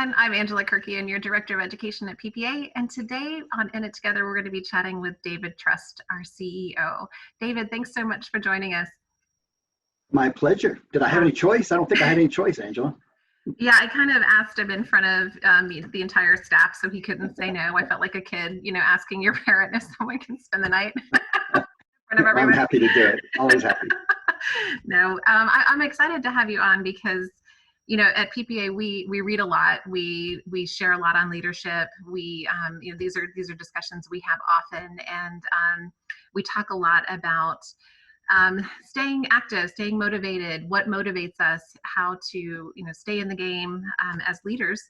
everyone. I'm Angela Kirkian, your Director of Education at PPA. And today on In It Together, we're going to be chatting with David Trust, our CEO. David, thanks so much for joining us. My pleasure. Did I have any choice? I don't think I had any choice, Angela. Yeah, I kind of asked him in front of the entire staff, so he couldn't say no. I felt like a kid, asking your parent if someone can spend the night. I'm happy to do it. Always happy. No, I'm excited to have you on because at PPA, we read a lot. We share a lot on leadership. We, these are discussions we have often, and we talk a lot about staying active, staying motivated, what motivates us, how to, stay in the game as leaders.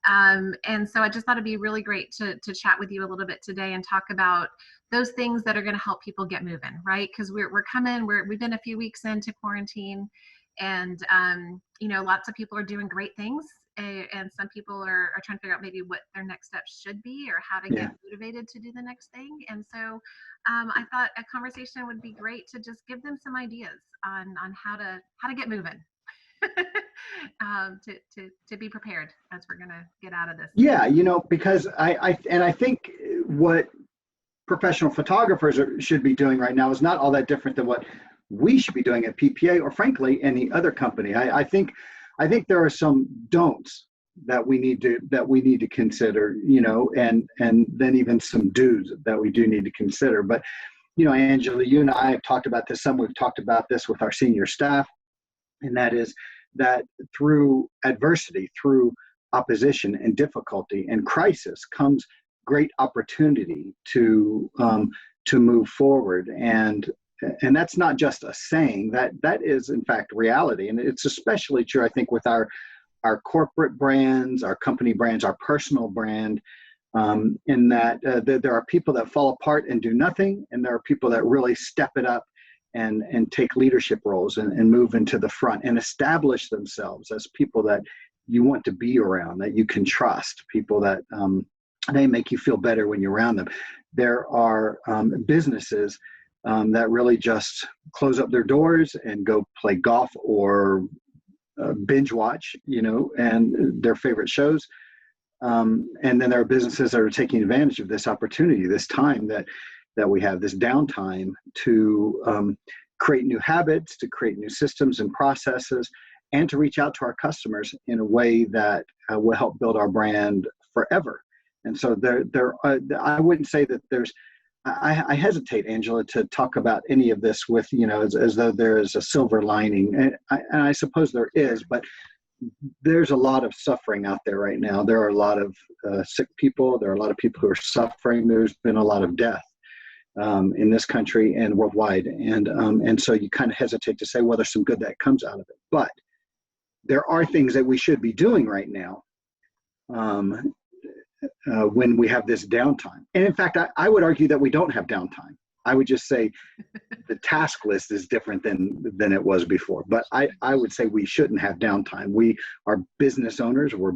And so I just thought it'd be really great to chat with you a little bit today and talk about those things that are going to help people get moving, right? Because we've been a few weeks into quarantine. And, lots of people are doing great things, and some people are trying to figure out maybe what their next steps should be or how to get motivated to do the next thing. And so I thought a conversation would be great to just give them some ideas on how to get moving, to be prepared as we're going to get out of this. Yeah, because I think what professional photographers should be doing right now is not all that different than what we should be doing at PPA or frankly any other company. I think there are some don'ts that we need to consider, and then even some do's that we do need to consider. But Angela, you and I have talked about this some. We've talked about this with our senior staff, and that is that through adversity, through opposition and difficulty and crisis comes great opportunity to move forward. And that's not just a saying, that is in fact reality. And it's especially true, I think, with our corporate brands, our company brands, our personal brand, in that there are people that fall apart and do nothing. And there are people that really step it up and take leadership roles and move into the front and establish themselves as people that you want to be around, that you can trust, people that they make you feel better when you're around them. There are businesses that really just close up their doors and go play golf or binge watch, and their favorite shows. And then there are businesses that are taking advantage of this opportunity, this time that we have, this downtime, to create new habits, to create new systems and processes, and to reach out to our customers in a way that will help build our brand forever. And so I wouldn't say that there's, I hesitate, Angela, to talk about any of this with, as though there is a silver lining. And I suppose there is, but there's a lot of suffering out there right now. There are a lot of sick people. There are a lot of people who are suffering. There's been a lot of death in this country and worldwide. And so you kind of hesitate to say, well, there's some good that comes out of it. But there are things that we should be doing right now when we have this downtime. And in fact, I would argue that we don't have downtime. I would just say the task list is different than it was before. But I would say we shouldn't have downtime. We are business owners. We're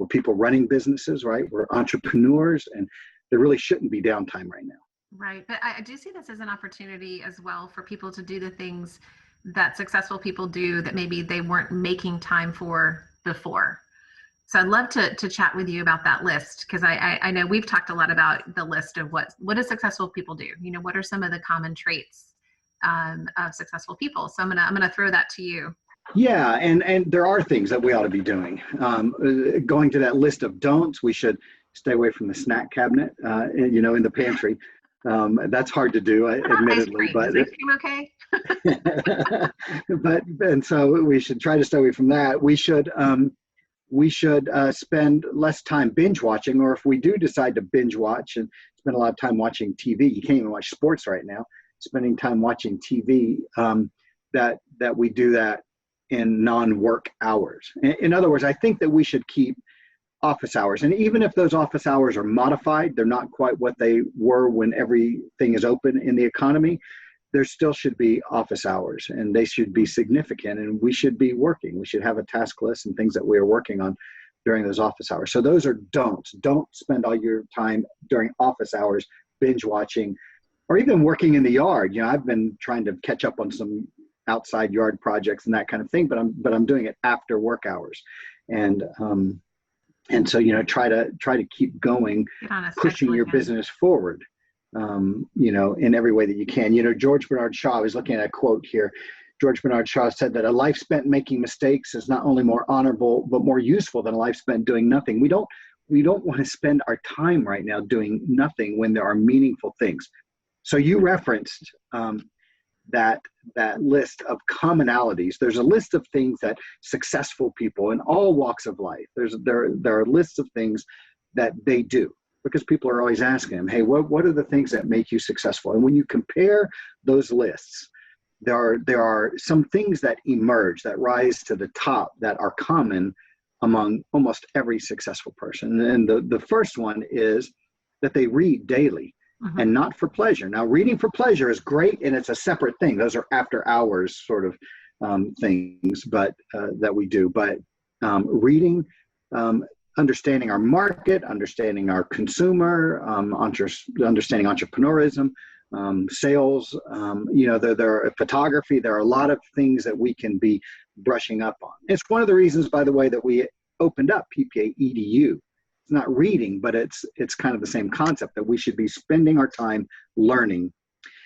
people running businesses, right? We're entrepreneurs, and there really shouldn't be downtime right now. Right. But I do see this as an opportunity as well for people to do the things that successful people do that maybe they weren't making time for before. So I'd love to chat with you about that list, because I know we've talked a lot about the list of what do successful people do? What are some of the common traits of successful people? So I'm gonna throw that to you. Yeah, and there are things that we ought to be doing. Going to that list of don'ts, we should stay away from the snack cabinet, in the pantry. That's hard to do, admittedly. But is ice cream okay? and so we should try to stay away from that. We should spend less time binge watching, or if we do decide to binge watch and spend a lot of time watching TV, you can't even watch sports right now, spending time watching TV, that we do that in non-work hours. In other words, I think that we should keep office hours. And even if those office hours are modified, they're not quite what they were when everything is open in the economy, there still should be office hours, and they should be significant, and we should be working. We should have a task list and things that we are working on during those office hours. So those are don'ts. Don't spend all your time during office hours binge watching or even working in the yard. I've been trying to catch up on some outside yard projects and that kind of thing, but I'm doing it after work hours. And And so, try to keep going, Get on a pushing schedule your again. business forward, in every way that you can. George Bernard Shaw, I was looking at a quote here. George Bernard Shaw said that a life spent making mistakes is not only more honorable, but more useful than a life spent doing nothing. We don't want to spend our time right now doing nothing when there are meaningful things. So you referenced that list of commonalities. There's a list of things that successful people in all walks of life, there are lists of things that they do, because people are always asking them, hey, what are the things that make you successful? And when you compare those lists, there are some things that emerge, that rise to the top, that are common among almost every successful person. And the first one is that they read daily. And not for pleasure. Now, reading for pleasure is great, and it's a separate thing. Those are after hours sort of things, but that we do. But reading, understanding our market, understanding our consumer, understanding entrepreneurism, sales, there are photography. There are a lot of things that we can be brushing up on. It's one of the reasons, by the way, that we opened up PPA EDU. It's not reading, but it's kind of the same concept, that we should be spending our time learning.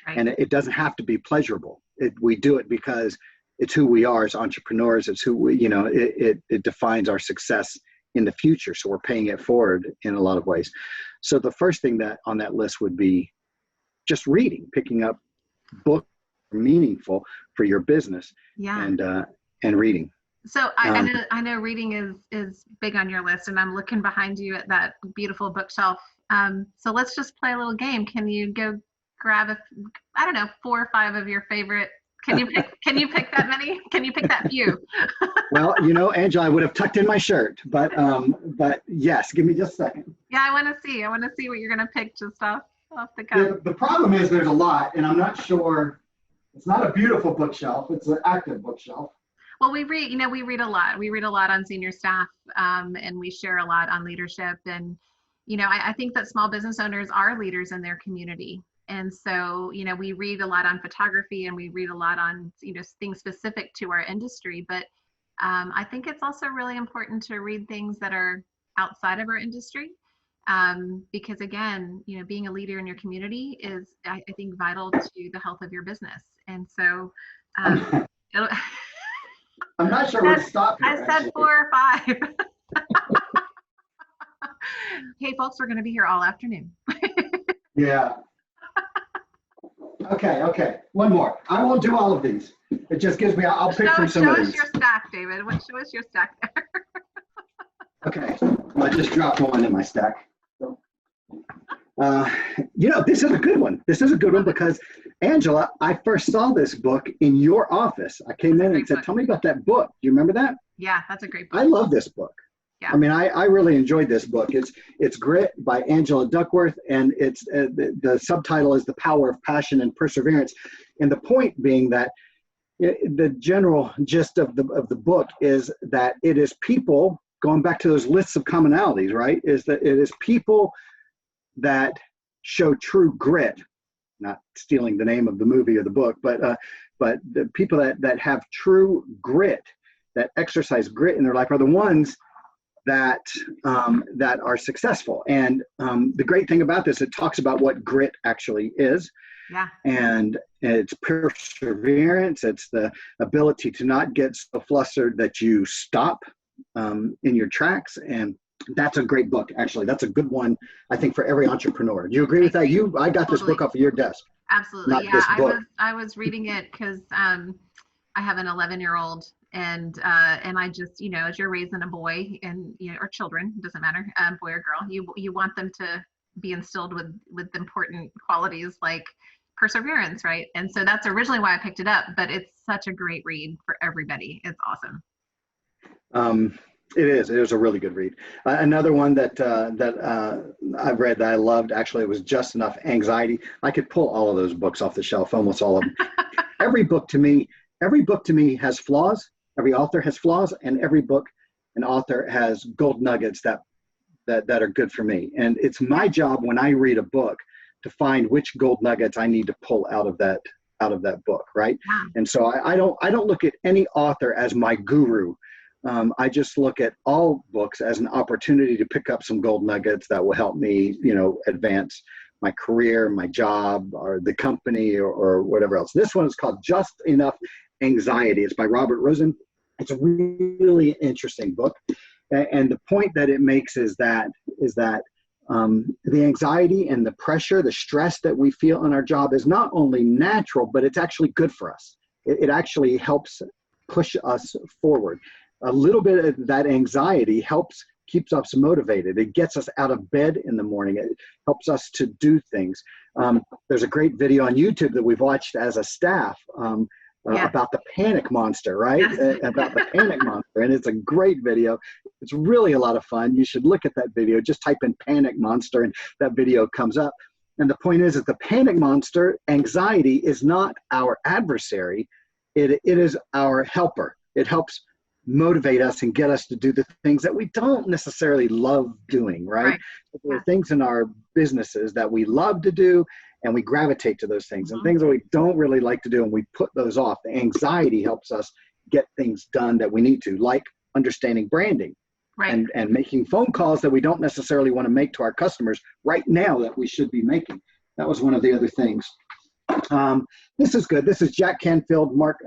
Right. And it doesn't have to be pleasurable. We do it because it's who we are as entrepreneurs. It's who we, it defines our success in the future. So we're paying it forward in a lot of ways. So the first thing that on that list would be just reading, picking up books meaningful for your business. Yeah. And reading. So I know reading is big on your list, and I'm looking behind you at that beautiful bookshelf. So let's just play a little game. Can you go grab 4 or 5 of your favorite? Can you pick that many? Can you pick that few? Well, Angela, I would have tucked in my shirt, but yes, give me just a second. Yeah, I want to see what you're gonna pick just off the cuff. The problem is there's a lot, and I'm not sure. It's not a beautiful bookshelf. It's an active bookshelf. Well, we read a lot. We read a lot on senior staff, and we share a lot on leadership. And, I think that small business owners are leaders in their community. And so, we read a lot on photography, and we read a lot on, things specific to our industry. But I think it's also really important to read things that are outside of our industry, because again, being a leader in your community is, I think, vital to the health of your business. And so, I'm not sure where to stop here. I said 4 or 5. Hey, folks, we're going to be here all afternoon. Yeah. Okay. One more. I won't do all of these. It just gives me, I'll pick from some of these. Show us your stack, David. Show us your stack there. Okay. I just dropped one in my stack. So, this is a good one. This is a good one because, Angela, I first saw this book in your office. I came in and said, tell me about that book. Do you remember that? Yeah, that's a great book. I love this book. Yeah. I mean, I really enjoyed this book. It's Grit by Angela Duckworth, and it's the subtitle is The Power of Passion and Perseverance. And the point being that the general gist of the book is that it is people, going back to those lists of commonalities, right? Is that it is people that show true grit, not stealing the name of the movie or the book, but the people that have true grit, that exercise grit in their life, are the ones that are successful. And the great thing about this, it talks about what grit actually is. Yeah. And it's perseverance. It's the ability to not get so flustered that you stop in your tracks. And that's a great book, actually. That's a good one, I think, for every entrepreneur. Do you agree with that? I got this book off of your desk. Absolutely. Yeah, I was reading it because I have an 11-year-old, and I just, as you're raising a boy and or children, doesn't matter, boy or girl, you want them to be instilled with important qualities like perseverance, right? And so that's originally why I picked it up, but it's such a great read for everybody. It's awesome. It is a really good read. Another one that I've read that I loved, actually, it was Just Enough Anxiety. I could pull all of those books off the shelf, almost all of them. Every book to me has flaws. Every author has flaws, and every book, an author has gold nuggets that are good for me. And it's my job when I read a book to find which gold nuggets I need to pull out of that book, right? Wow. And so I don't look at any author as my guru. I just look at all books as an opportunity to pick up some gold nuggets that will help me, advance my career, my job, or the company, or whatever else. This one is called Just Enough Anxiety. It's by Robert Rosen. It's a really interesting book. And the point that it makes is that the anxiety and the pressure, the stress that we feel in our job is not only natural, but it's actually good for us. It actually helps push us forward. A little bit of that anxiety keeps us motivated. It gets us out of bed in the morning. It helps us to do things. There's a great video on YouTube that we've watched as a staff about the panic monster, right? Yes. About the panic monster. And it's a great video. It's really a lot of fun. You should look at that video. Just type in panic monster and that video comes up. And the point is that the panic monster, anxiety, is not our adversary. It is our helper. It helps motivate us and get us to do the things that we don't necessarily love doing, right? There are things in our businesses that we love to do, and we gravitate to those things, and things that we don't really like to do, and we put those off. The anxiety helps us get things done that we need to, like understanding branding, and making phone calls that we don't necessarily want to make to our customers right now that we should be making. That was one of the other things. This is good. This is Jack Canfield, Mark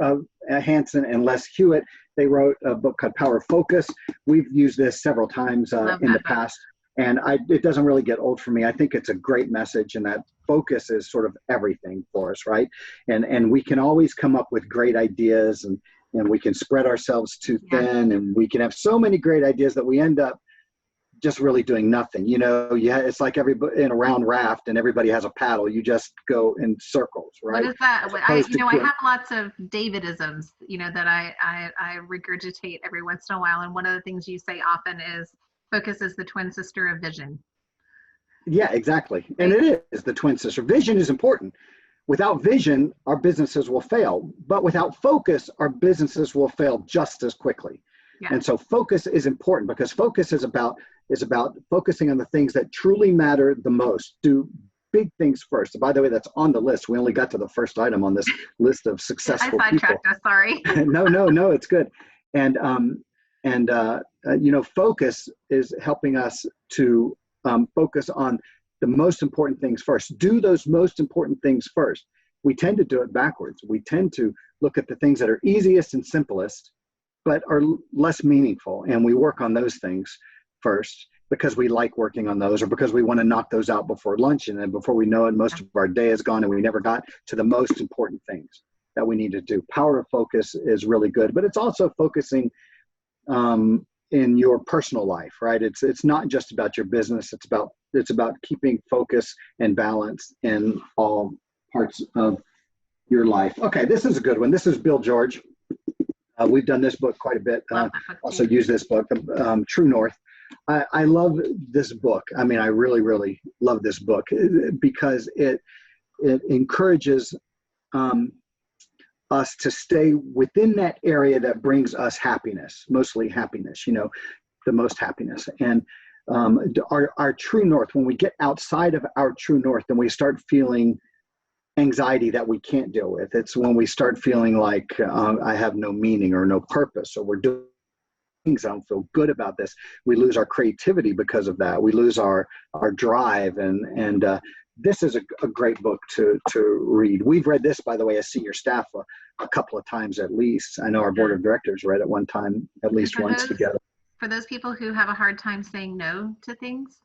Hansen, and Les Hewitt. They wrote a book called Power Focus. We've used this several times in the past, and it doesn't really get old for me. I think it's a great message, and that focus is sort of everything for us, right? And we can always come up with great ideas, and we can spread ourselves too thin, and we can have so many great ideas that we end up just really doing nothing. It's like everybody in a round raft and everybody has a paddle. You just go in circles, right? What is that? I have lots of Davidisms, that I regurgitate every once in a while. And one of the things you say often is focus is the twin sister of vision. Yeah, exactly. And it is the twin sister. Vision is important. Without vision, our businesses will fail. But without focus, our businesses will fail just as quickly. Yeah. And so focus is important, because focus is about focusing on the things that truly matter the most. Do big things first. So by the way, that's on the list. We only got to the first item on this list of successful I sidetracked us, sorry. No, it's good. And focus is helping us to focus on the most important things first. Do those most important things first. We tend to do it backwards. We tend to look at the things that are easiest and simplest, but are less meaningful. And we work on those things first because we like working on those, or because we want to knock those out before lunch. And then before we know it, most of our day is gone and we never got to the most important things that we need to do. Power of focus is really good, but it's also focusing in your personal life, right? It's not just about your business. It's about keeping focus and balance in all parts of your life. Okay, this is a good one. This is Bill George. We've done this book quite a bit. Also use this book, True North. I love this book. I mean, I really, really love this book because it encourages us to stay within that area that brings us happiness, mostly happiness, the most happiness. And our true north, when we get outside of our true north, then we start feeling anxiety that we can't deal with. It's when we start feeling like I have no meaning or no purpose, or we're doing things, I don't feel good about this. We lose our creativity because of that. We lose our drive. And this is a great book to read. We've read this, by the way, as senior staff a couple of times at least. I know our board of directors read it one time, at least once together. For those people who have a hard time saying no to things,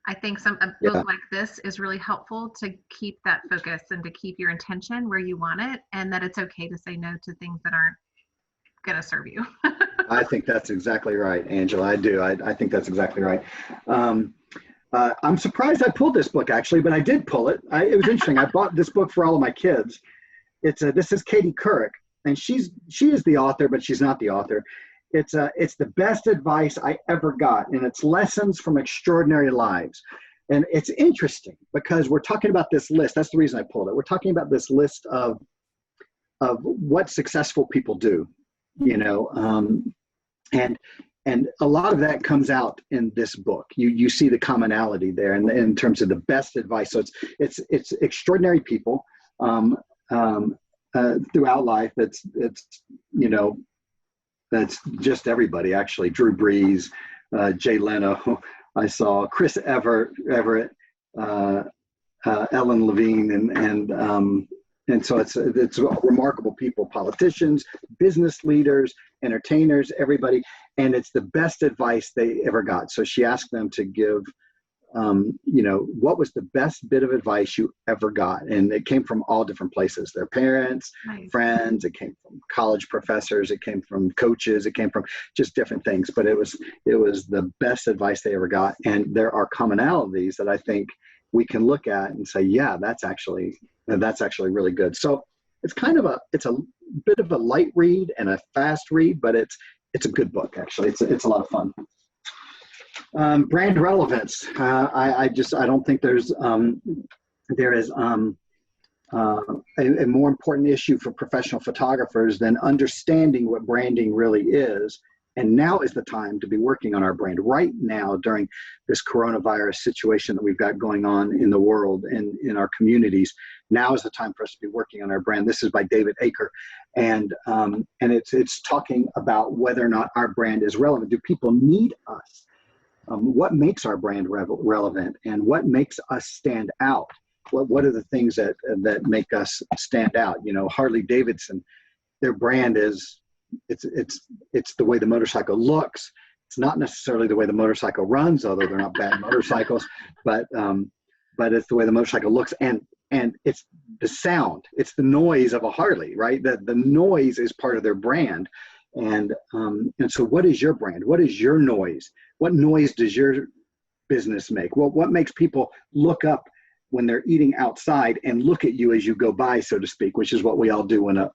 I think a book like this is really helpful to keep that focus and to keep your intention where you want it, and that it's okay to say no to things that aren't going to serve you. I think that's exactly right, Angela. I do. I think that's exactly right. I'm surprised I pulled this book, actually, but I did pull it. It was interesting. I bought this book for all of my kids. This is Katie Couric, and she is the author, but she's not the author. It's the best advice I ever got, and it's lessons from extraordinary lives. And it's interesting because we're talking about this list. That's the reason I pulled it. We're talking about this list of what successful people do, and a lot of that comes out in this book. You see the commonality there, and in terms of the best advice. So it's extraordinary people throughout life. It's that's just everybody, actually. Drew Brees, Jay Leno, I saw Chris Everett, Ellen Levine, and so it's remarkable people, politicians, business leaders, entertainers, everybody, and it's the best advice they ever got. So she asked them to give, what was the best bit of advice you ever got? And it came from all different places, their parents, Nice. friends, it came from college professors, it came from coaches, it came from just different things, but it was the best advice they ever got. And there are commonalities that I think we can look at and say, yeah, that's actually really good. So it's it's a bit of a light read and a fast read, but it's a good book, actually. It's a lot of fun. Brand relevance. I don't think there is a more important issue for professional photographers than understanding what branding really is. And now is the time to be working on our brand. Right now, during this coronavirus situation that we've got going on in the world and in our communities, now is the time for us to be working on our brand. This is by David Aker, and it's talking about whether or not our brand is relevant. Do people need us? What makes our brand relevant, and what makes us stand out? What are the things that make us stand out? Harley Davidson, their brand is it's the way the motorcycle looks. It's not necessarily the way the motorcycle runs, although they're not bad motorcycles, but it's the way the motorcycle looks, and it's the sound, it's the noise of a Harley, right? The noise is part of their brand. And so what is your brand? What is your noise? What noise does your business make? What makes people look up when they're eating outside and look at you as you go by, so to speak, which is what we all do when a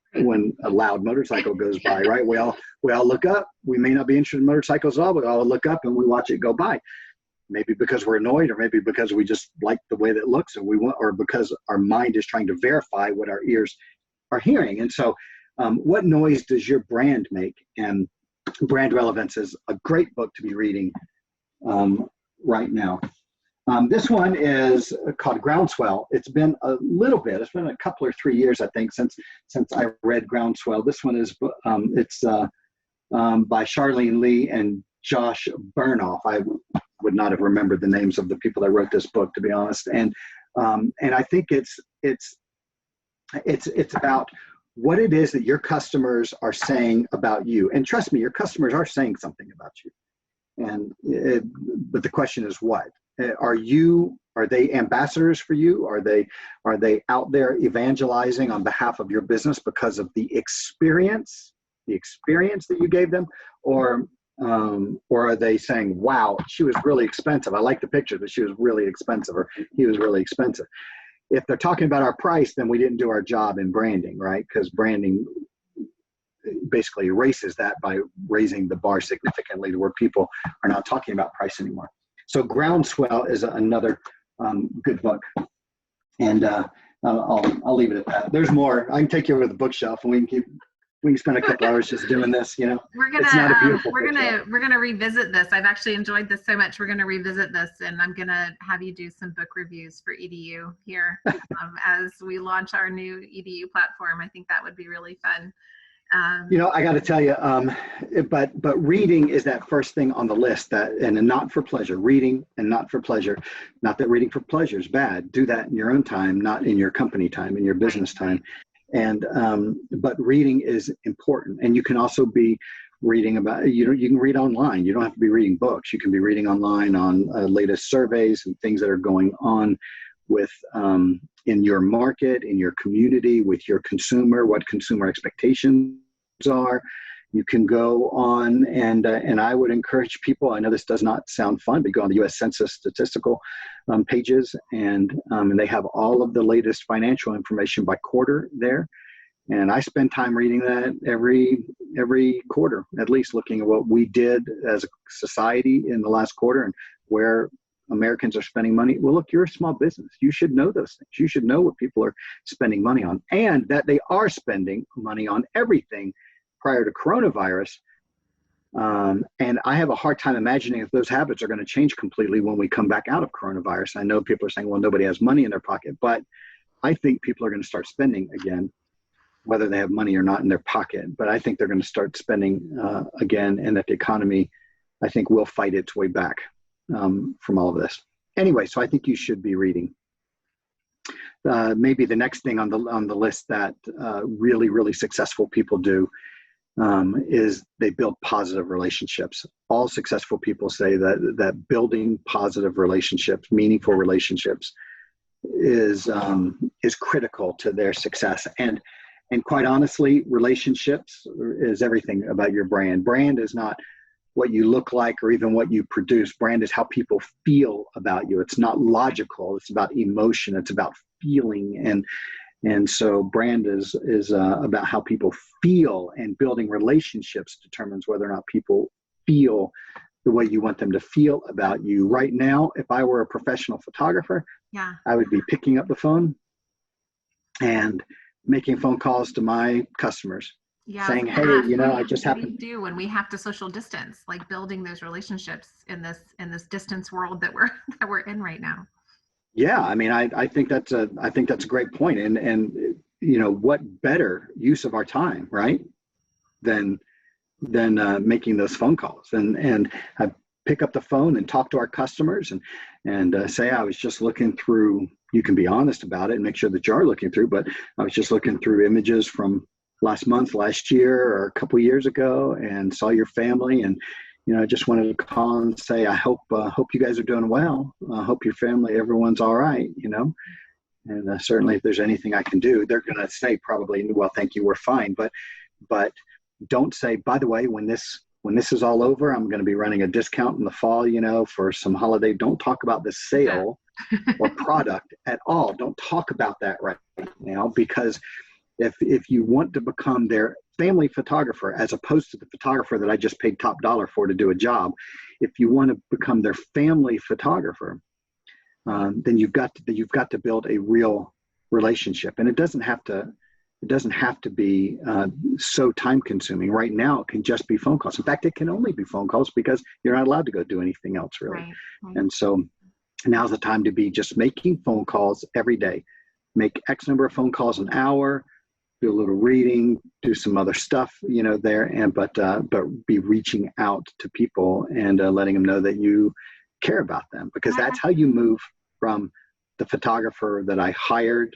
loud motorcycle goes by, right? We all look up. We may not be interested in motorcycles at all, but we all look up and we watch it go by. Maybe because we're annoyed, or maybe because we just like the way that it looks, and or because our mind is trying to verify what our ears are hearing. And so what noise does your brand make? And Brand Relevance is a great book to be reading right now. This one is called Groundswell. It's been a little bit, it's been a couple or 3 years, I think, since I read Groundswell. This one is, it's by Charlene Lee and Josh Burnoff. I would not have remembered the names of the people that wrote this book, to be honest. And I think it's about what it is that your customers are saying about you. And trust me, your customers are saying something about you. But the question is what? Are they ambassadors for you? Are they out there evangelizing on behalf of your business because of the experience that you gave them? Or are they saying, wow, she was really expensive. I like the picture that she was really expensive, or he was really expensive. If they're talking about our price, then we didn't do our job in branding, right? Because branding basically erases that by raising the bar significantly to where people are not talking about price anymore. So Groundswell is another good book, and I'll leave it at that. There's more. I can take you over to the bookshelf, and we can spend a couple hours just doing this. We're gonna revisit this. I've actually enjoyed this so much. We're gonna revisit this, and I'm gonna have you do some book reviews for EDU here as we launch our new EDU platform. I think that would be really fun. I got to tell you, but reading is that first thing on the list, and not for pleasure. Reading and not for pleasure. Not that reading for pleasure is bad. Do that in your own time, not in your company time, in your business time. And but reading is important, and you can also be reading about. You can read online. You don't have to be reading books. You can be reading online on latest surveys and things that are going on with in your market, in your community, with your consumer, what consumer expectations are. You can go on and I would encourage people, I know this does not sound fun, but go on the U.S. Census statistical pages, and they have all of the latest financial information by quarter there. And I spend time reading that every quarter, at least, looking at what we did as a society in the last quarter and where Americans are spending money. Well, look, you're a small business. You should know those things. You should know what people are spending money on, and that they are spending money on everything prior to coronavirus. And I have a hard time imagining if those habits are going to change completely when we come back out of coronavirus. I know people are saying, well, nobody has money in their pocket, but I think people are going to start spending again. whether they have money or not in their pocket. But I think they're going to start spending again, and that the economy, I think, will fight its way back from all of this. Anyway, so I think you should be reading. Maybe the next thing on the list that really, really successful people do is they build positive relationships. All successful people say that building positive relationships, meaningful relationships, is critical to their success. And quite honestly, relationships is everything about your brand. Brand is not what you look like or even what you produce. Brand is how people feel about you. It's not logical. It's about emotion. It's about feeling. And so brand is about how people feel, and building relationships determines whether or not people feel the way you want them to feel about you. Right now, if I were a professional photographer, I would be picking up the phone and making phone calls to my customers, saying, hey, I just happened. What do you do when we have to social distance, like building those relationships in this distance world that we're in right now? Yeah, I mean, I think that's a great point. And what better use of our time, right, than making those phone calls and I pick up the phone and talk to our customers and say, I was just looking through. You can be honest about it and make sure that you are looking through. But I was just looking through images from last month, last year, or a couple of years ago, and saw your family, and I just wanted to call and say, I hope you guys are doing well. I hope your family, everyone's all right, and certainly if there's anything I can do, they're going to say probably, well, thank you, we're fine. But don't say, by the way, when this is all over, I'm going to be running a discount in the fall, for some holiday. Don't talk about the sale or product at all. Don't talk about that right now, because if you want to become their family photographer, as opposed to the photographer that I just paid top dollar for to do a job, if you want to become their family photographer, then you've got to build a real relationship. And it doesn't have to be so time consuming. Right now, it can just be phone calls. In fact, it can only be phone calls because you're not allowed to go do anything else, really. Right. And so now's the time to be just making phone calls every day. Make X number of phone calls an hour. Do a little reading, do some other stuff, there, but be reaching out to people and letting them know that you care about them, because that's how you move from the photographer that I hired,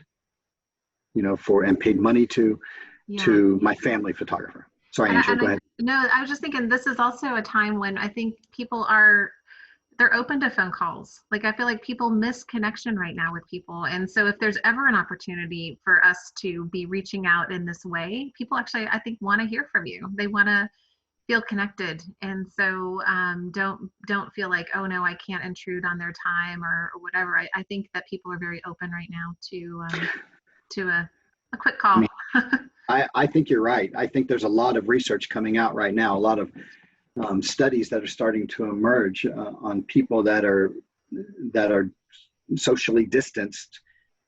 for and paid money to my family photographer. Sorry, Angela, go ahead. No, I was just thinking this is also a time when I think people they're open to phone calls. Like, I feel like people miss connection right now with people. And so if there's ever an opportunity for us to be reaching out in this way, people actually, I think, want to hear from you. They want to feel connected. And so don't feel like, oh no, I can't intrude on their time or whatever. I think that people are very open right now to a quick call. I think you're right. I think there's a lot of research coming out right now, a lot of studies that are starting to emerge on people that are socially distanced,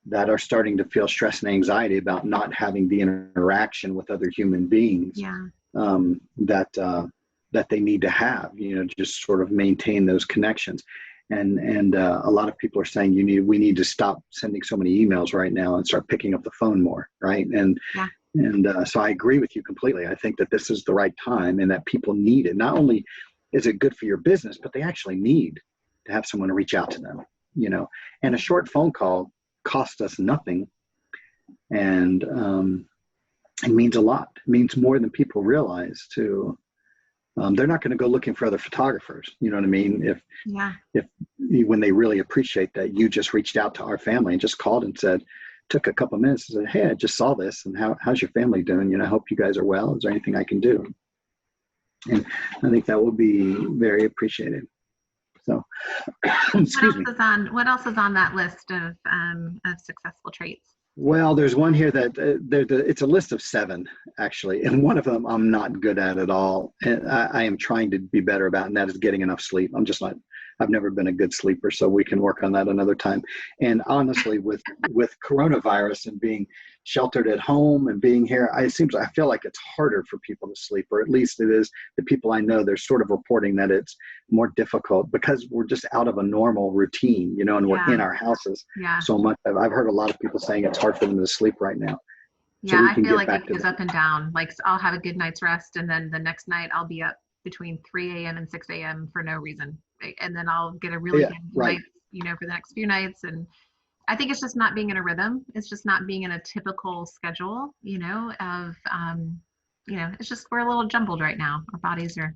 that are starting to feel stress and anxiety about not having the interaction with other human beings that they need to have, just sort of maintain those connections. And a lot of people are saying we need to stop sending so many emails right now and start picking up the phone more, right? And so I agree with you completely. I think that this is the right time and that people need it. Not only is it good for your business, but they actually need to have someone to reach out to them, and a short phone call costs us nothing. And it means a lot. It means more than people realize too. They're not going to go looking for other photographers. You know what I mean? If when they really appreciate that you just reached out to our family and just called and took a couple of minutes and said, hey, I just saw this, and how's your family doing? I hope you guys are well. Is there anything I can do? And I think that will be very appreciated. So, excuse me. What else is on that list of successful traits? Well, there's one here that it's a list of 7 actually, and one of them I'm not good at all, and I am trying to be better about, and that is getting enough sleep. I'm just not. I've never been a good sleeper, so we can work on that another time. And honestly, with coronavirus and being sheltered at home and being here, I feel like it's harder for people to sleep, or at least it is. The people I know, they're sort of reporting that it's more difficult because we're just out of a normal routine, and we're in our houses so much. I've heard a lot of people saying it's hard for them to sleep right now. so Yeah, we I can feel get like back it to goes that. up and down. Like I'll have a good night's rest, and then the next night I'll be up between 3 a.m. and 6 a.m. for no reason. And then I'll get a really Yeah, good right. night, for the next few nights. And I think it's just not being in a rhythm. It's just not being in a typical schedule, it's just we're a little jumbled right now. Our bodies are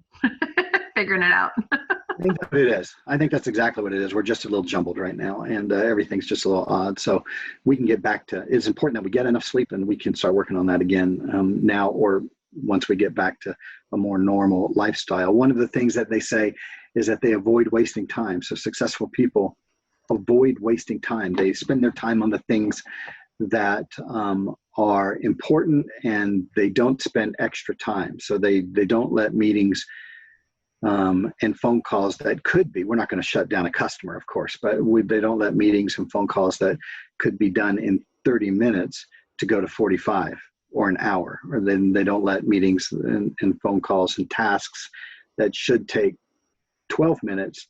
figuring it out. I think that's what it is. I think that's exactly what it is. We're just a little jumbled right now, and everything's just a little odd. So we can get back to, it's important that we get enough sleep, and we can start working on that again now, or once we get back to a more normal lifestyle. One of the things that they say is that they avoid wasting time. So successful people avoid wasting time. They spend their time on the things that are important, and they don't spend extra time. So they don't let meetings and phone calls that could be, we're not going to shut down a customer, of course, but they don't let meetings and phone calls that could be done in 30 minutes to go to 45 or an hour. Or then they don't let meetings and phone calls and tasks that should take 12 minutes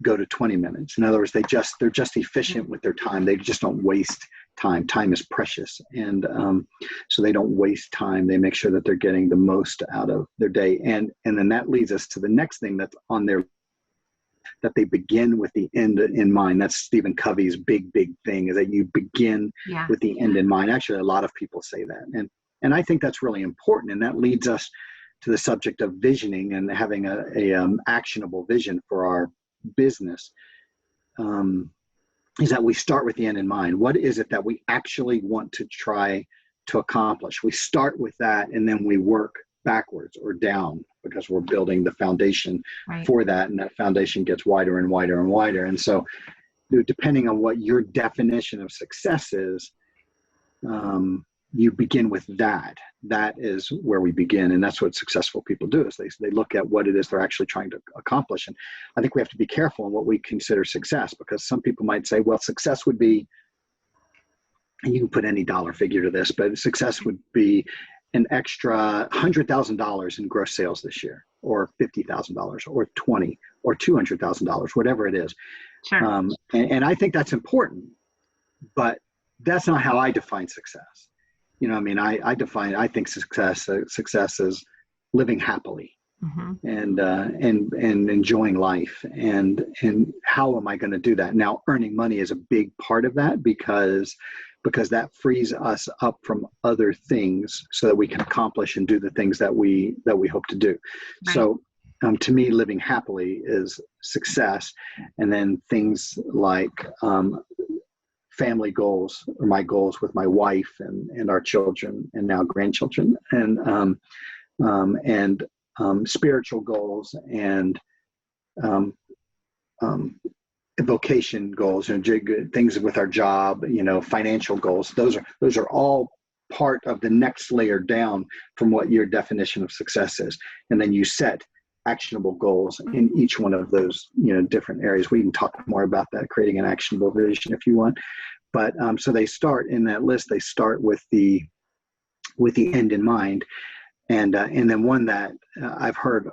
go to 20 minutes. In other words, they're just efficient with their time. They just don't waste time. Time is precious. And so they don't waste time. They make sure that they're getting the most out of their day. And then that leads us to the next thing that's on their, that they begin with the end in mind. That's Stephen Covey's big thing, is that you begin with the end in mind. Actually, a lot of people say that. And I think that's really important. And that leads us to the subject of visioning and having a actionable vision for our business, is that we start with the end in mind. What is it that we actually want to try to accomplish? We start with that, and then we work backwards or down, because we're building the foundation for that, and that foundation gets wider and wider and wider. And so depending on what your definition of success is, you begin with that. That is where we begin. And that's what successful people do, is they look at what it is they're actually trying to accomplish. And I think we have to be careful in what we consider success, because some people might say, well, success would be, and you can put any dollar figure to this, but success would be an extra $100,000 in gross sales this year, or $50,000, or 20, or $200,000, whatever it is. Sure. And I think that's important, but that's not how I define success. I think success is living happily, and enjoying life. And how am I going to do that? Now, earning money is a big part of that, because that frees us up from other things so that we can accomplish and do the things that we hope to do. Right. So to me, living happily is success. And then things like family goals, or my goals with my wife and our children, and now grandchildren, and spiritual goals, and vocation goals, and things with our job, financial goals. Those are all part of the next layer down from what your definition of success is. And then you set actionable goals in each one of those, different areas. We can talk more about that, creating an actionable vision, if you want. But so they start in that list. They start with the end in mind, and then one that I've heard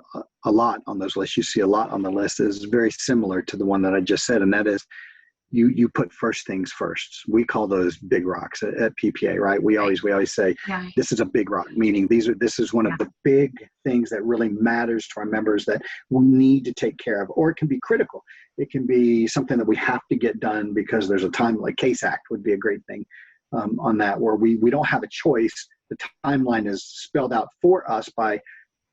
a lot on those lists. You see a lot on the list is very similar to the one that I just said, and that is you put first things first. We call those big rocks at PPA, right? We always say, this is a big rock, meaning this is one of the big things that really matters to our members that we need to take care of. Or it can be critical. It can be something that we have to get done because there's a time, like Case Act would be a great thing on that, where we don't have a choice. The timeline is spelled out for us by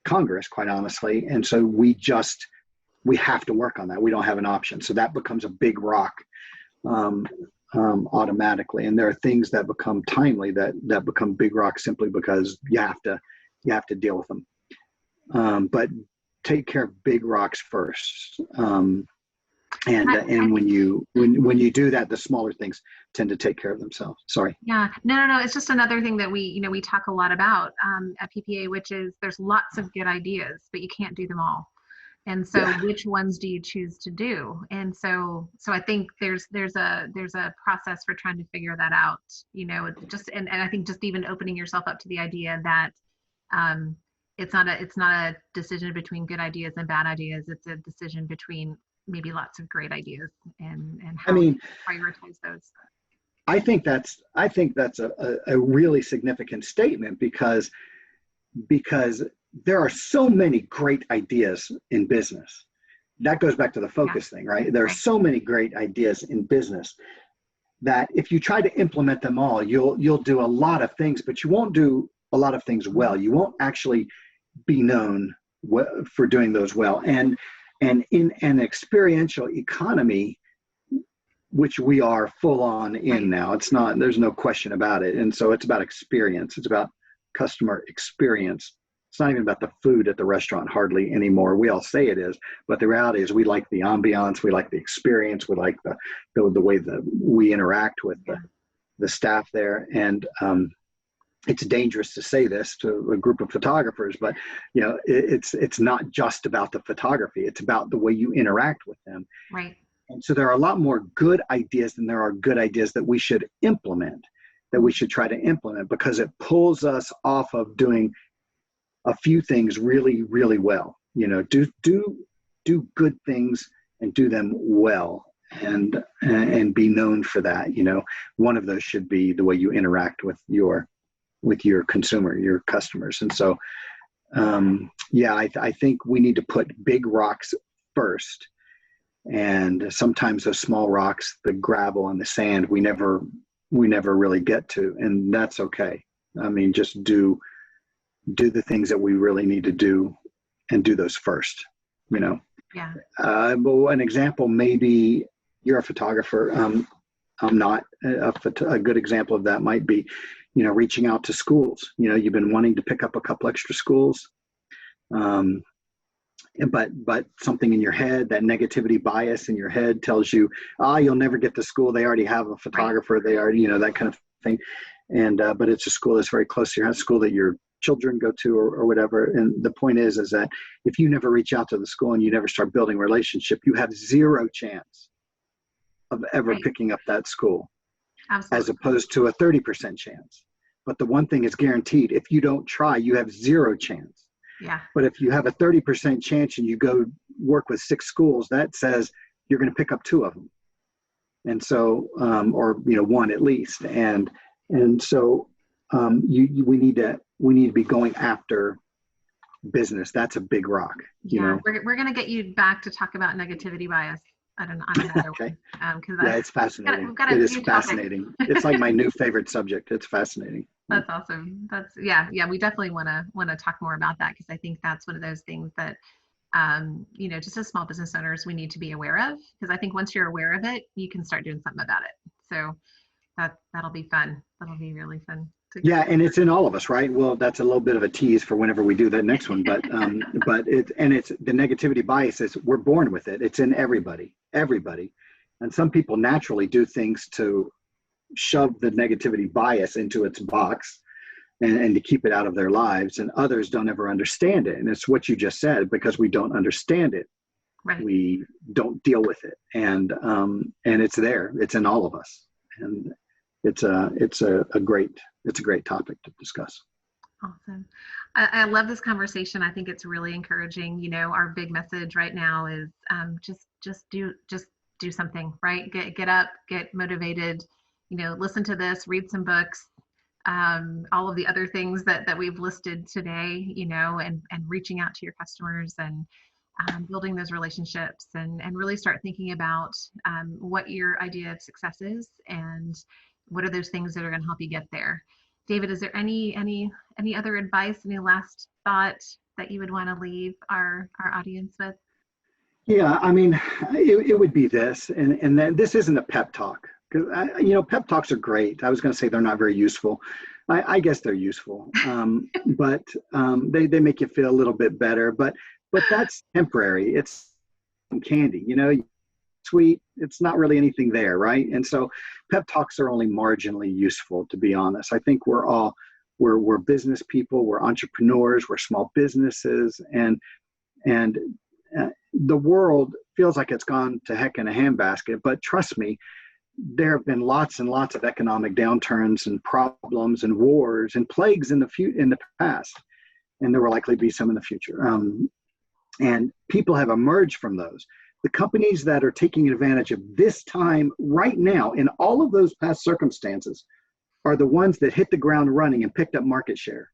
Congress, quite honestly. And so we have to work on that. We don't have an option. So that becomes a big rock automatically. And there are things that become timely that become big rocks simply because you have to deal with them. But take care of big rocks first. And when you do that, the smaller things tend to take care of themselves. Sorry. Yeah, no. It's just another thing that we talk a lot about at PPA, which is there's lots of good ideas, but you can't do them all. And so which ones do you choose to do? And so I think there's a process for trying to figure that out, and I think just even opening yourself up to the idea that it's not a decision between good ideas and bad ideas. It's a decision between maybe lots of great ideas and how you prioritize those. that's a really significant statement because there are so many great ideas in business. That goes back to the focus thing, right? There are so many great ideas in business that if you try to implement them all, you'll do a lot of things, but you won't do a lot of things well. You won't actually be known for doing those well. And in an experiential economy, which we are full on in now, there's no question about it. And so it's about experience. It's about customer experience. It's not even about the food at the restaurant hardly anymore. We all say it is, but the reality is we like the ambiance, we like the experience, we like the way that we interact with the staff there. And it's dangerous to say this to a group of photographers, but it's not just about the photography. It's about the way you interact with them. Right. And so there are a lot more good ideas than there are good ideas that we should implement, that we should try to implement, because it pulls us off of doing a few things really, really well. Do good things and do them well, and be known for that. One of those should be the way you interact with your consumer, your customers. And so, I think we need to put big rocks first. And sometimes those small rocks, the gravel and the sand, we never really get to, and that's okay. I mean, just do the things that we really need to do, and do those first. Yeah. But an example, maybe you're a photographer. I'm not. A good example of that might be, reaching out to schools. You've been wanting to pick up a couple extra schools. But something in your head, that negativity bias in your head tells you, you'll never get to school. They already have a photographer. Right. They already, that kind of thing. And, but it's a school that's very close to your house, school that your children go to or whatever. And the point is that if you never reach out to the school and you never start building a relationship, you have zero chance of ever picking up that school. Absolutely. As opposed to a 30% chance. But the one thing is guaranteed: if you don't try, you have zero chance. Yeah. But if you have a 30% chance and you go work with 6 schools, that says you're going to pick up 2 of them. And so, or, one at least. And so we need to be going after business. That's a big rock. We're going to get you back to talk about negativity bias. I don't know. Okay. It's fascinating. It is fascinating. It's like my new favorite subject. It's fascinating. That's awesome. We definitely want to talk more about that, because I think that's one of those things that, just as small business owners, we need to be aware of, because I think once you're aware of it, you can start doing something about it. So that'll be fun. That'll be really fun. Yeah, and it's in all of us, right? Well, that's a little bit of a tease for whenever we do that next one, but it's the negativity bias is, we're born with it. It's in everybody, and some people naturally do things to shove the negativity bias into its box and to keep it out of their lives, and others don't ever understand it. And it's what you just said, because we don't understand it. Right. We don't deal with it, and it's there. It's in all of us, and it's a great topic to discuss. Awesome. I love this conversation. I think it's really encouraging. Our big message right now is just do something, right? Get up, get motivated, listen to this, read some books, all of the other things that we've listed today, and reaching out to your customers and building those relationships, and really start thinking about what your idea of success is, and what are those things that are going to help you get there. David, is there any other advice, any last thought that you would want to leave our audience with? Yeah, I mean, it would be this, and then this isn't a pep talk, because pep talks are great. I was going to say they're not very useful. I guess they're useful, but they make you feel a little bit better. But that's temporary. It's candy, sweet. It's not really anything there, right? And so pep talks are only marginally useful, to be honest. I think we're business people, we're entrepreneurs, we're small businesses, and the world feels like it's gone to heck in a handbasket. But trust me, there have been lots and lots of economic downturns and problems and wars and plagues in the past, and there will likely be some in the future. And people have emerged from those. The companies that are taking advantage of this time right now in all of those past circumstances are the ones that hit the ground running and picked up market share.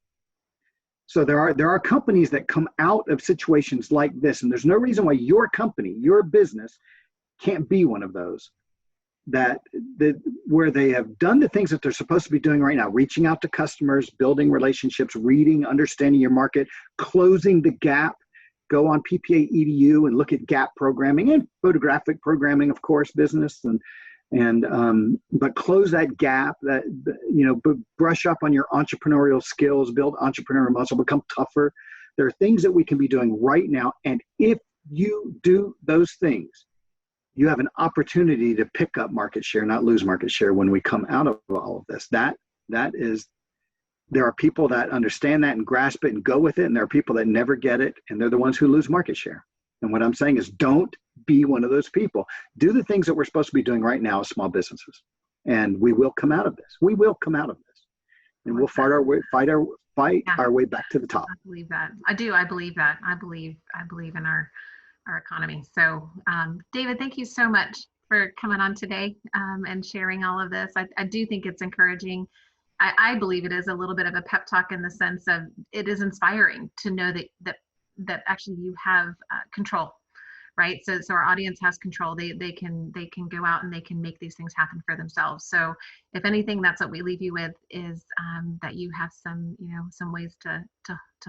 So there are companies that come out of situations like this, and there's no reason why your company, your business, can't be one of those that where they have done the things that they're supposed to be doing right now, reaching out to customers, building relationships, reading, understanding your market, closing the gap. Go on PPA EDU and look at gap programming and photographic programming, of course, business, but close that gap, brush up on your entrepreneurial skills, build entrepreneurial muscle, become tougher. There are things that we can be doing right now. And if you do those things, you have an opportunity to pick up market share, not lose market share when we come out of all of this. There are people that understand that and grasp it and go with it, and there are people that never get it, and they're the ones who lose market share. And what I'm saying is, don't be one of those people. Do the things that we're supposed to be doing right now as small businesses, and we will come out of this. We will come out of this, and we'll fight our way back to the top. I believe that. I do. I believe that. I believe in our economy. So, David, thank you so much for coming on today and sharing all of this. I do think it's encouraging. I believe it is a little bit of a pep talk in the sense of it is inspiring to know that actually you have control, right? So our audience has control. They can go out and they can make these things happen for themselves. So if anything, that's what we leave you with is that you have some ways to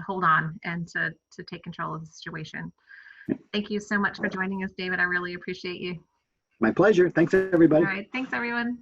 hold on and to take control of the situation. Thank you so much for joining us, David. I really appreciate you. My pleasure. Thanks, everybody. All right. Thanks, everyone.